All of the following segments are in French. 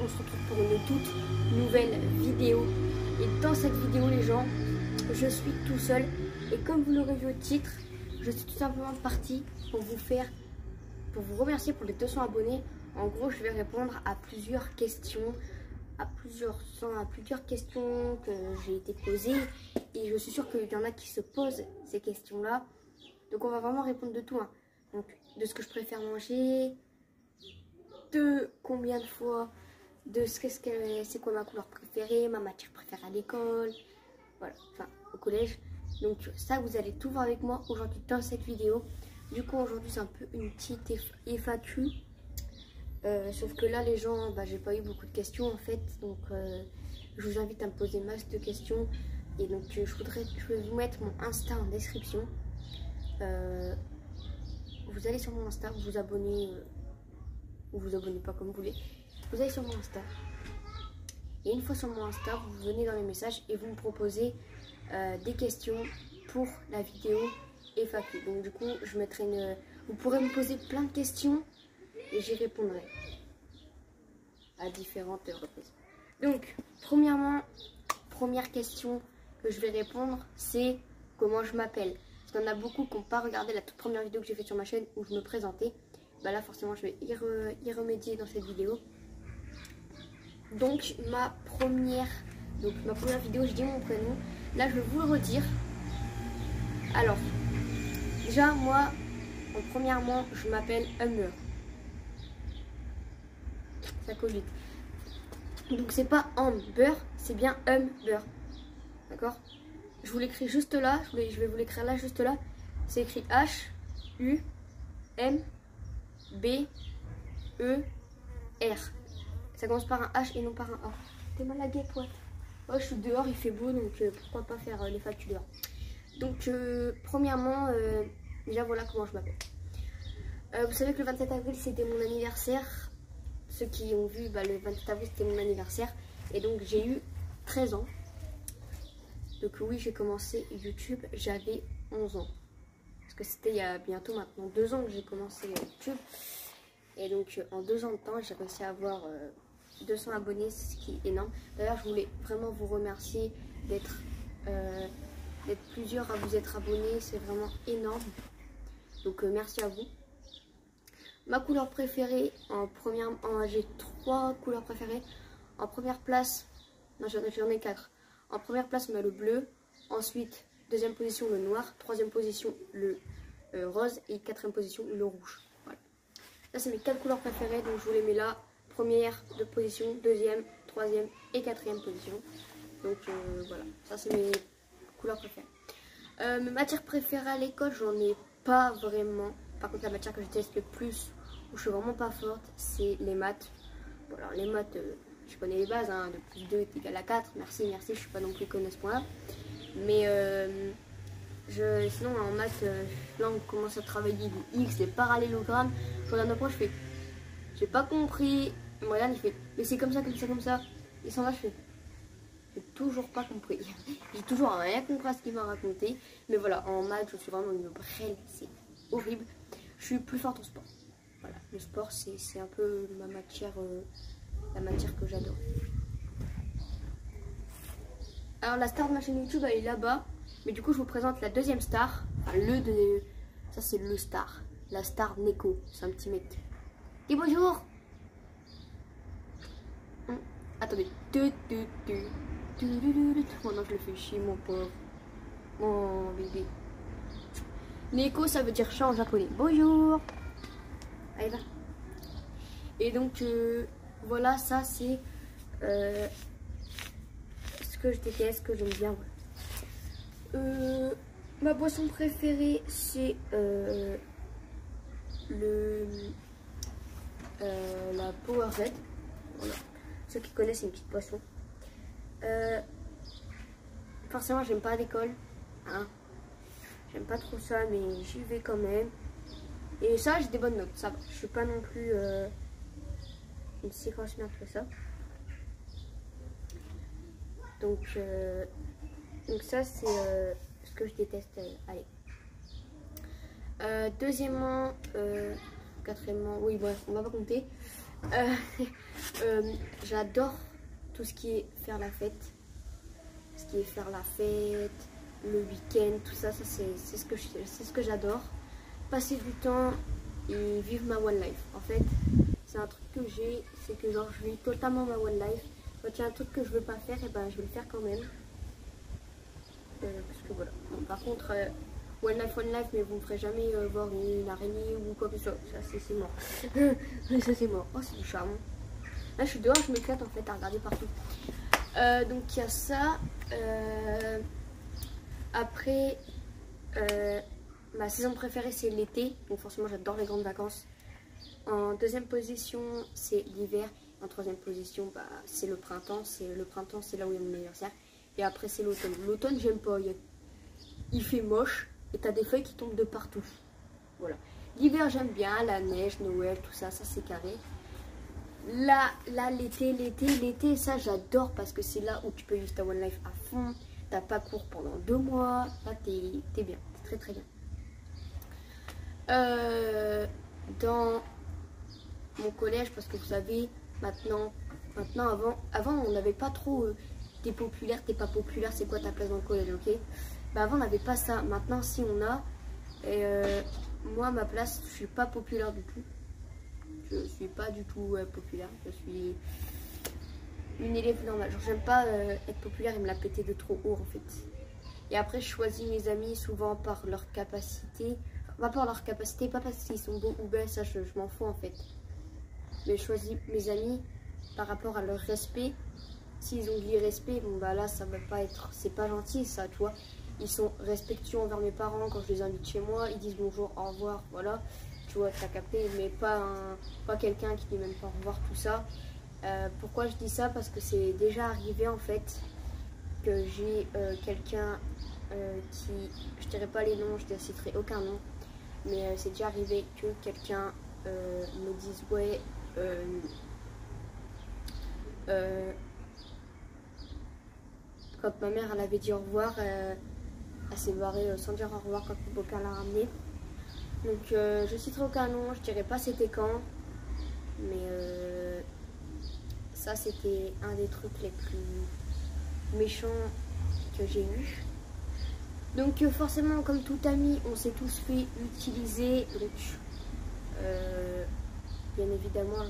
se retrouve pour une toute nouvelle vidéo. Et dans cette vidéo les gens, je suis tout seul. Et comme vous l'aurez vu au titre, je suis tout simplement parti pour vous remercier pour les 200 abonnés. En gros, je vais répondre à plusieurs questions, à plusieurs questions que j'ai été posées. Et je suis sûre qu'il y en a qui se posent ces questions-là. Donc on va vraiment répondre de tout. Hein. Donc de ce que je préfère manger, de combien de fois, de c'est quoi ma couleur préférée, ma matière préférée à l'école, voilà, enfin au collège. Donc ça vous allez tout voir avec moi aujourd'hui dans cette vidéo. Du coup aujourd'hui c'est un peu une petite FAQ. Sauf que là les gens, j'ai pas eu beaucoup de questions en fait. Donc je vous invite à me poser masse de questions. Et donc je vais vous mettre mon Insta en description. Vous allez sur mon Insta, vous vous abonnez ou vous abonnez pas comme vous voulez. Vous allez sur mon Insta. Et une fois sur mon Insta, vous venez dans les messages et vous me proposez des questions pour la vidéo FAQ. Donc du coup, je mettrai vous pourrez me poser plein de questions et j'y répondrai à différentes reprises. Donc, première question que je vais répondre, c'est comment je m'appelle. Parce qu'il y en a beaucoup qui n'ont pas regardé la toute première vidéo que j'ai faite sur ma chaîne où je me présentais. Là, forcément, je vais y remédier dans cette vidéo. Donc, ma première vidéo, je dis mon prénom. Là, je vais vous le redire. Alors, déjà, moi, premièrement, je m'appelle Humber. Ça colle vite. Donc, c'est pas Humber, c'est bien Humber. D'accord? Je vous l'écris juste là. Je vais vous l'écrire là, juste là. C'est écrit H-U-M-B-E-R. Ça commence par un H et non par un A. T'es mal à guêpe, ouais. Ouais, je suis dehors, il fait beau, donc pourquoi pas faire les factures dehors. Donc, premièrement, déjà voilà comment je m'appelle. Vous savez que le 27 avril, c'était mon anniversaire. Ceux qui ont vu, le 27 avril, c'était mon anniversaire. Et donc, j'ai eu 13 ans. Donc oui, j'ai commencé YouTube, j'avais 11 ans. Parce que c'était il y a bientôt maintenant 2 ans que j'ai commencé YouTube. Et donc en 2 ans de temps, j'ai réussi à avoir 200 abonnés, ce qui est énorme. D'ailleurs, je voulais vraiment vous remercier d'être plusieurs à vous être abonnés. C'est vraiment énorme. Donc merci à vous. Ma couleur préférée, j'ai 3 couleurs préférées. En première place, non j'en ai 4. En première place, on a le bleu. Ensuite, deuxième position, le noir. Troisième position, le rose. Et quatrième position, le rouge. Voilà. Là, c'est mes 4 couleurs préférées. Donc, je vous les mets là. Première de position, deuxième, troisième et quatrième position. Donc, voilà. Ça, c'est mes couleurs préférées. Mes matières préférées à l'école, j'en ai pas vraiment. Par contre, la matière que je teste le plus, où je suis vraiment pas forte, c'est les maths. Bon, alors, les maths... je connais les bases, hein, de plus 2 est égal à 4. Merci, je suis pas non plus conne à ce point-là. Mais sinon en maths, là on commence à travailler les X, les parallélogrammes. Je regarde un point, je fais, j'ai pas compris. Et Morgane il fait, mais c'est comme ça, comme ça, comme ça. Il s'en va, je fais, j'ai toujours pas compris. J'ai toujours rien compris à ce qu'il m'a raconté. Mais voilà, en maths, je suis vraiment une brêle, c'est horrible. Je suis plus forte en sport. Voilà, le sport c'est un peu ma matière. La matière que j'adore. Alors la star de ma chaîne YouTube elle est là-bas. Mais du coup je vous présente la deuxième star. Enfin ça c'est le star. La star Neko. C'est un petit mec. Dis bonjour. Attendez. Oh non je le fais chier mon pauvre. Mon bébé. Neko ça veut dire chat en japonais. Bonjour. Allez va. Et donc voilà, ça c'est ce que je déteste, ce que j'aime bien. Voilà. Ma boisson préférée c'est la Powerade. Voilà. Ceux qui connaissent, c'est une petite boisson. Forcément, j'aime pas l'école. Hein. J'aime pas trop ça, mais j'y vais quand même. Et ça, j'ai des bonnes notes. Ça va. Je suis pas non plus une si grosse merde que ça. Donc ça, c'est ce que je déteste. Allez. Deuxièmement, quatrièmement, oui, bref, on va pas compter. J'adore tout ce qui est faire la fête. Ce qui est faire la fête, le week-end, tout ça, c'est ce que j'adore. Passer du temps et vivre ma one life. En fait, c'est un truc que j'ai, c'est que genre je vis totalement ma one life. Quand il y a un truc que je veux pas faire, et ben je vais le faire quand même. Parce que voilà. Bon, par contre, one life, mais vous ne ferez jamais voir une araignée ou quoi que ce soit. Ça c'est mort. Ça c'est mort. Oh, c'est du charme. Là je suis dehors, je m'éclate en fait à regarder partout. Donc il y a ça. Après, ma saison préférée c'est l'été. Donc forcément j'adore les grandes vacances. En deuxième position c'est l'hiver. En troisième position bah, c'est le printemps. Le printemps c'est là où il y a mon anniversaire. Et après c'est l'automne. L'automne j'aime pas. Il fait moche et t'as des feuilles qui tombent de partout. Voilà. L'hiver j'aime bien, la neige, Noël, tout ça, ça c'est carré. Là l'été, ça j'adore parce que c'est là où tu peux vivre ta one life à fond. T'as pas cours pendant 2 mois. Là t'es bien, t'es très très bien. Dans mon collège, parce que vous savez, maintenant avant on n'avait pas trop t'es populaire, t'es pas populaire, c'est quoi ta place dans le collège, ok? Bah avant on n'avait pas ça, maintenant si on a. Et moi ma place, je suis pas populaire du tout. Je suis pas du tout populaire, je suis une élève normale. Genre j'aime pas être populaire et me la péter de trop haut en fait. Et après je choisis mes amis souvent par leur capacité. Pas par leur capacité, pas parce qu'ils sont beaux ou belles, ça je m'en fous en fait. Mais je choisis mes amis par rapport à leur respect. S'ils ont de l'irrespect, bon bah là ça va pas être, c'est pas gentil ça, tu vois. Ils sont respectueux envers mes parents quand je les invite chez moi, ils disent bonjour, au revoir, voilà. Tu vois, t'as capté, mais pas quelqu'un qui dit même pas au revoir, tout ça. Pourquoi je dis ça? Parce que c'est déjà arrivé en fait que j'ai quelqu'un qui, je dirais pas les noms, je ne citerai aucun nom, mais c'est déjà arrivé que quelqu'un me dise ouais quand ma mère elle avait dit au revoir, elle s'est barrée sans dire au revoir quand mon beau-père l'a ramenée. Donc je citerai aucun nom, je dirais pas c'était quand, mais ça c'était un des trucs les plus méchants que j'ai eu. Donc forcément comme tout ami on s'est tous fait utiliser, donc bien évidemment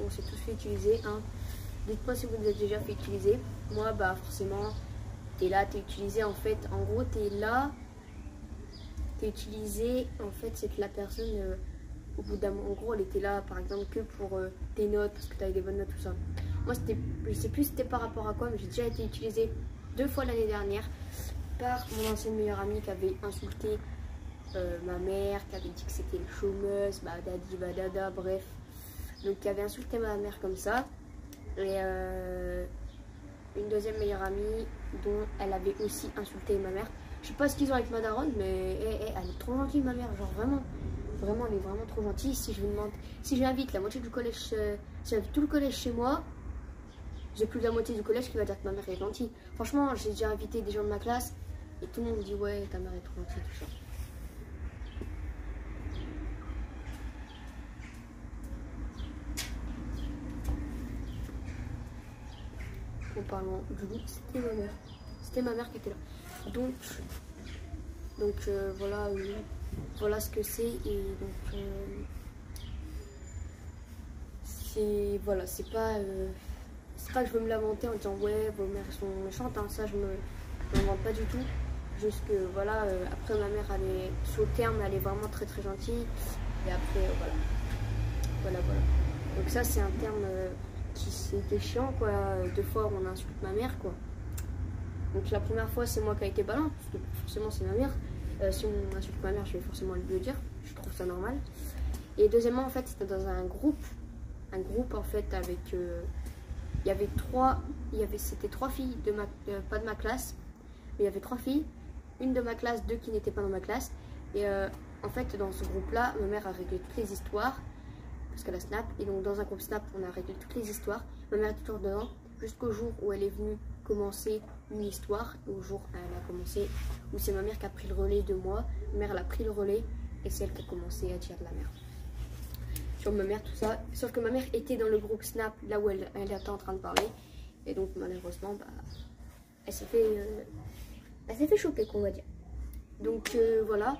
on s'est tous fait utiliser, hein. Dites-moi si vous vous êtes déjà fait utiliser. Moi bah forcément t'es là, t'es utilisé en fait, en gros t'es là, t'es utilisé en fait, c'est que la personne au bout d'un moment, en gros elle était là par exemple que pour tes notes parce que t'avais des bonnes notes, tout ça. Moi c'était, je sais plus c'était par rapport à quoi, mais j'ai déjà été utilisée 2 fois l'année dernière par mon ancienne meilleure amie qui avait insulté ma mère, qui avait dit que c'était une chômeuse, badadi badada, bref, donc qui avait insulté ma mère comme ça. Et une deuxième meilleure amie dont elle avait aussi insulté ma mère. Je sais pas ce qu'ils ont avec ma daronne, mais elle est trop gentille ma mère, genre vraiment elle est vraiment trop gentille. Si je lui demande, si j'invite la moitié du collège, si j'invite tout le collège chez moi, j'ai plus de la moitié du collège qui va dire que ma mère est gentille. Franchement, j'ai déjà invité des gens de ma classe et tout le monde me dit ouais ta mère est trop gentille, tout ça. En parlant du loup, c'était ma mère. C'était ma mère qui était là. Donc voilà, voilà ce que c'est. Et donc c'est voilà, c'est pas que je veux me lamenter en disant ouais vos mères sont méchantes, hein, ça je me lamente pas du tout. Juste que voilà, après ma mère elle est sur le terme, elle est vraiment très très gentille. Et après voilà. Donc ça c'est un terme qui c'était chiant quoi. 2 fois on insulte ma mère quoi. Donc la première fois c'est moi qui a été ballant, parce que forcément c'est ma mère. Si on insulte ma mère je vais forcément le dire, je trouve ça normal. Et deuxièmement en fait c'était dans un groupe en fait avec c'était 3 filles de pas de ma classe, mais il y avait 3 filles, une de ma classe, 2 qui n'étaient pas dans ma classe. Et en fait dans ce groupe là ma mère a réglé toutes les histoires parce qu'elle a Snap, et donc dans un groupe Snap on a réglé toutes les histoires. Ma mère est toujours dedans jusqu'au jour où elle est venue commencer une histoire, et au jour où elle a commencé, où c'est ma mère qui a pris le relais de moi. Ma mère elle a pris le relais et c'est elle qui a commencé à dire de la merde. sur ma mère, tout ça. Sauf que ma mère était dans le groupe Snap, là où elle était en train de parler. Et donc malheureusement, bah, elle s'est fait choper, qu'on va dire. Donc voilà.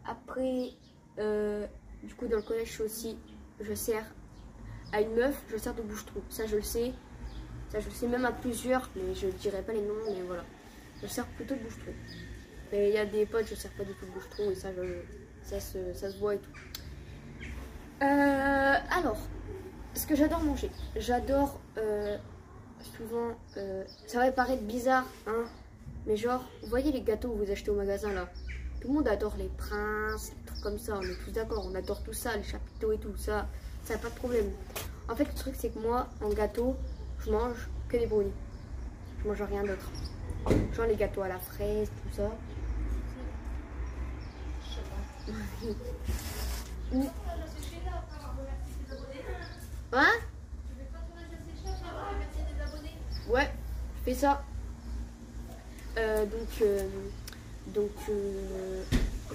Après, du coup dans le collège aussi, je sers à une meuf, je sers de bouche-trou. Ça je le sais. Ça je le sais même à plusieurs, mais je ne dirai pas les noms, mais voilà. Je sers plutôt de bouche-trou. Mais il y a des potes, je sers pas du tout de bouche-trou et ça se voit et tout. Alors, ce que j'adore manger, j'adore souvent, ça va paraître bizarre, hein, mais genre, vous voyez les gâteaux que vous achetez au magasin là, tout le monde adore les princes, les trucs comme ça, on est tous d'accord, on adore tout ça, les chapiteaux et tout ça, ça n'a pas de problème. En fait, le truc c'est que moi, en gâteau, je mange que des brownies, je mange rien d'autre. Genre les gâteaux à la fraise, tout ça. Hein? Ouais, je fais ça.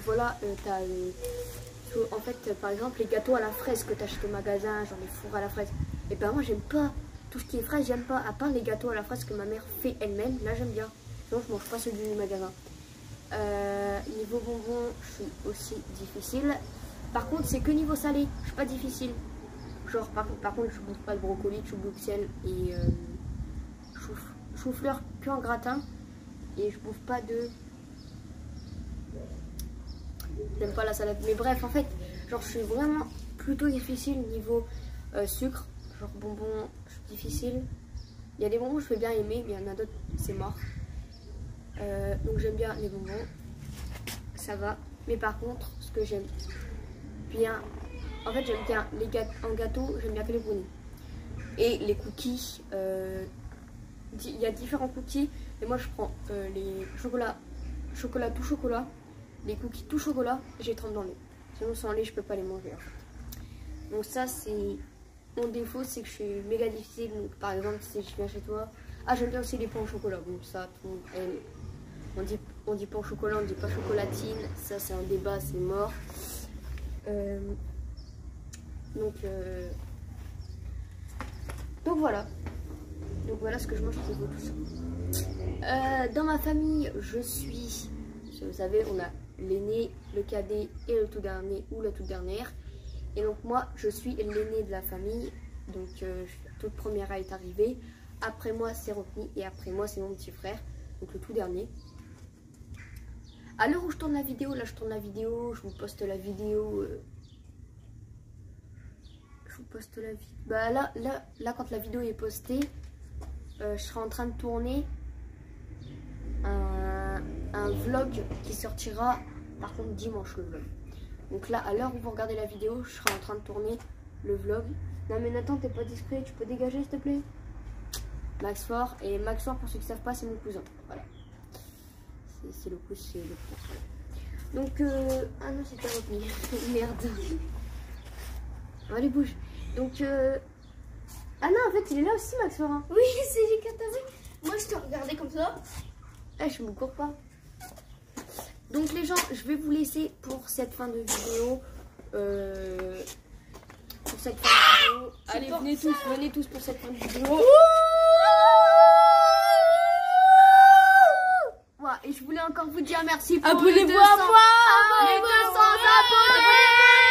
Voilà, en fait, par exemple, les gâteaux à la fraise que tu achètes au magasin, genre les fours à la fraise. Et ben moi, j'aime pas tout ce qui est fraise, j'aime pas. À part les gâteaux à la fraise que ma mère fait elle-même, là j'aime bien. Sinon, je mange pas celui du magasin. Niveau bonbons, je suis aussi difficile. Par contre, c'est que niveau salé, je suis pas difficile. Genre, par contre, je bouffe pas de brocoli, chou Bruxelles et chou-fleur que en gratin. Et je bouffe pas de... J'aime pas la salade. Mais bref, en fait, genre, je suis vraiment plutôt difficile niveau sucre. Genre, bonbons, je suis difficile. Il y a des bonbons que je peux bien aimer, mais il y en a d'autres, c'est mort. Donc, j'aime bien les bonbons. Ça va. Mais par contre, ce que j'aime bien... En fait, j'aime bien les en gâteau, j'aime bien que les brownies. Et les cookies, il y a différents cookies. Et moi, je prends les chocolat tout chocolat, les cookies tout chocolat, et je les trempe dans l'eau. Sinon, sans lait, je peux pas les manger. En fait. Donc ça, c'est mon défaut, c'est que je suis méga difficile. Donc, par exemple, si je viens chez toi, j'aime bien aussi les pains au chocolat. Bon, ça, tout le monde aime. On dit pain au chocolat, on dit pas chocolatine. Ça, c'est un débat, c'est mort. Donc voilà. Donc voilà ce que je mange chez vous tous. Dans ma famille, je suis, vous savez, on a l'aîné, le cadet et le tout dernier ou la toute dernière. Et donc moi, je suis l'aîné de la famille. Donc je suis la toute première à être arrivée. Après moi, c'est Rokni et après moi, c'est mon petit frère. Donc le tout dernier. À l'heure où je tourne la vidéo, là je tourne la vidéo, je vous poste la vidéo. Bah là quand la vidéo est postée, je serai en train de tourner un vlog qui sortira par contre dimanche, le vlog. Donc là, à l'heure où vous regardez la vidéo, je serai en train de tourner le vlog. Non mais Nathan, t'es pas discret, tu peux dégager s'il te plaît. Max Fort, et Max Fort, pour ceux qui ne savent pas, c'est mon cousin. Voilà. C'est le cousin, c'est le cousin. Donc ah non, c'était retenu. Merde. Allez, bouge. Donc ah non, en fait il est là aussi, Max Fort. Oui, c'est lui qui t'a vu. Moi je te regardais comme ça. Je me cours pas. Donc les gens, je vais vous laisser pour cette fin de vidéo. Allez, venez tous pour cette fin de vidéo. Ouais, et je voulais encore vous dire merci pour abonnez-vous à moi. Les 200 abonnés.